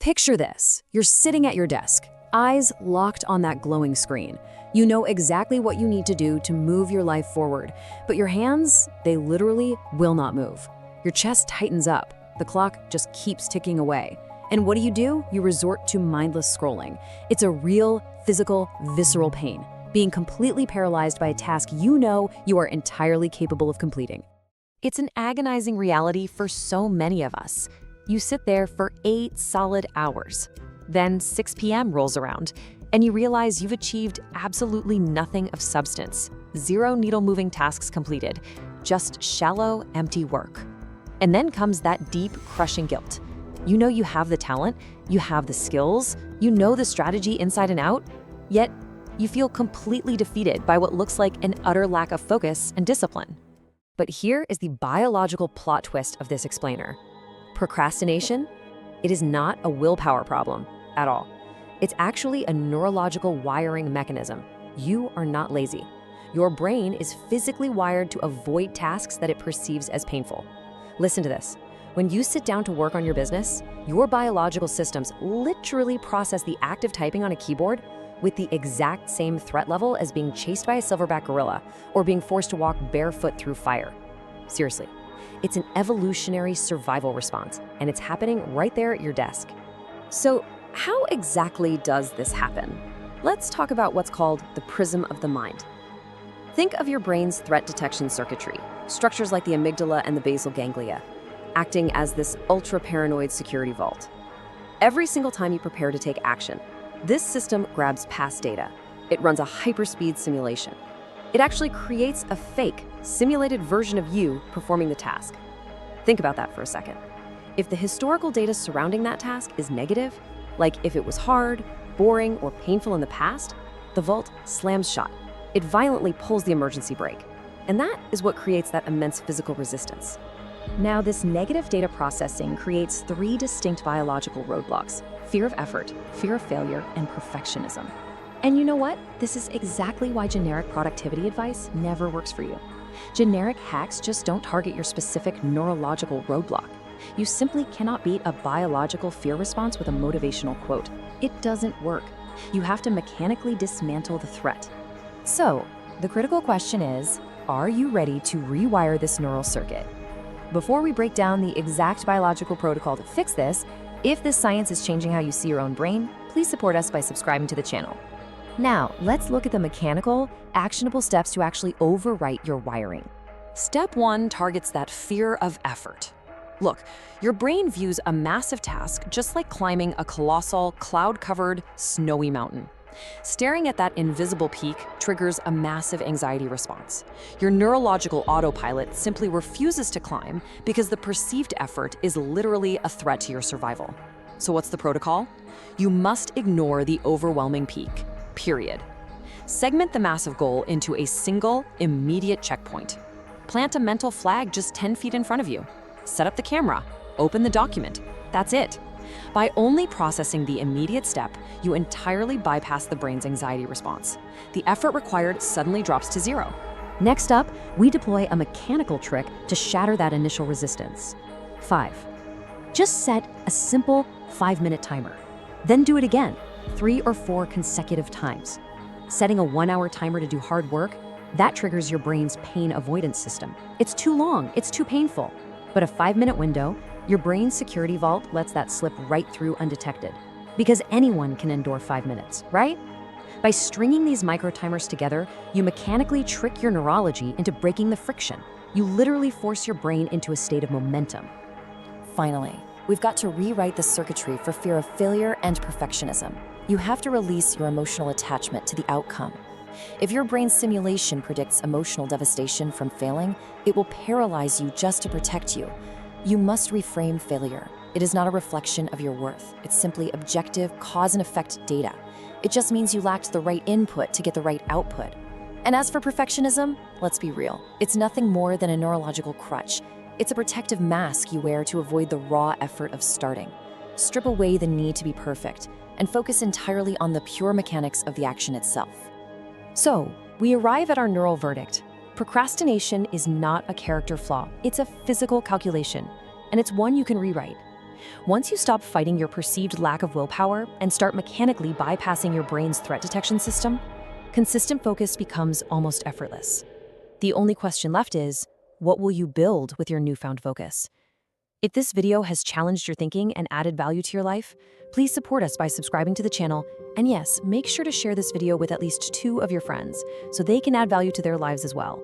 Picture this. You're sitting at your desk, eyes locked on that glowing screen. You know exactly what you need to do to move your life forward, but your hands, they literally will not move. Your chest tightens up. The clock just keeps ticking away. And what do? You resort to mindless scrolling. It's a real, physical, visceral pain, being completely paralyzed by a task you know you are entirely capable of completing. It's an agonizing reality for so many of us. You sit there for 8 solid hours. Then 6 p.m. rolls around, and you realize you've achieved absolutely nothing of substance. 0 needle-moving tasks completed, just shallow, empty work. And then comes that deep, crushing guilt. You know you have the talent, you have the skills, you know the strategy inside and out, yet you feel completely defeated by what looks like an utter lack of focus and discipline. But here is the biological plot twist of this explainer. Procrastination? It is not a willpower problem at all. It's actually a neurological wiring mechanism. You are not lazy. Your brain is physically wired to avoid tasks that it perceives as painful. Listen to this. When you sit down to work on your business, your biological systems literally process the act of typing on a keyboard with the exact same threat level as being chased by a silverback gorilla or being forced to walk barefoot through fire. Seriously, it's an evolutionary survival response, and it's happening right there at your desk. So, how exactly does this happen? Let's talk about what's called the prism of the mind. Think of your brain's threat detection circuitry, structures like the amygdala and the basal ganglia, acting as this ultra-paranoid security vault. Every single time you prepare to take action, this system grabs past data. It runs a hyperspeed simulation. It actually creates a fake, simulated version of you performing the task. Think about that for a second. If the historical data surrounding that task is negative, like if it was hard, boring, or painful in the past, the vault slams shut. It violently pulls the emergency brake. And that is what creates that immense physical resistance. Now, this negative data processing creates 3 distinct biological roadblocks: fear of effort, fear of failure, and perfectionism. And you know what? This is exactly why generic productivity advice never works for you. Generic hacks just don't target your specific neurological roadblock. You simply cannot beat a biological fear response with a motivational quote. It doesn't work. You have to mechanically dismantle the threat. So, the critical question is, are you ready to rewire this neural circuit? Before we break down the exact biological protocol to fix this, if this science is changing how you see your own brain, please support us by subscribing to the channel. Now, let's look at the mechanical, actionable steps to actually overwrite your wiring. Step 1 targets that fear of effort. Look, your brain views a massive task just like climbing a colossal, cloud-covered, snowy mountain. Staring at that invisible peak triggers a massive anxiety response. Your neurological autopilot simply refuses to climb because the perceived effort is literally a threat to your survival. So what's the protocol? You must ignore the overwhelming peak, period. Segment the massive goal into a single, immediate checkpoint. Plant a mental flag just 10 feet in front of you. Set up the camera, open the document. That's it. By only processing the immediate step, you entirely bypass the brain's anxiety response. The effort required suddenly drops to 0. Next up, we deploy a mechanical trick to shatter that initial resistance. 5. Just set a simple 5-minute timer. Then do it again, 3 or 4 consecutive times. Setting a 1-hour timer to do hard work, that triggers your brain's pain-avoidance system. It's too long, it's too painful. But a 5-minute window, your brain's security vault lets that slip right through undetected. Because anyone can endure 5 minutes, right? By stringing these micro-timers together, you mechanically trick your neurology into breaking the friction. You literally force your brain into a state of momentum. Finally, we've got to rewrite the circuitry for fear of failure and perfectionism. You have to release your emotional attachment to the outcome. If your brain's simulation predicts emotional devastation from failing, it will paralyze you just to protect you. You must reframe failure. It is not a reflection of your worth. It's simply objective cause and effect data. It just means you lacked the right input to get the right output. And as for perfectionism, let's be real. It's nothing more than a neurological crutch. It's a protective mask you wear to avoid the raw effort of starting. Strip away the need to be perfect and focus entirely on the pure mechanics of the action itself. So, we arrive at our neural verdict. Procrastination is not a character flaw. It's a physical calculation, and it's one you can rewrite. Once you stop fighting your perceived lack of willpower and start mechanically bypassing your brain's threat detection system, consistent focus becomes almost effortless. The only question left is, what will you build with your newfound focus? If this video has challenged your thinking and added value to your life, please support us by subscribing to the channel. And yes, make sure to share this video with at least 2 of your friends so they can add value to their lives as well.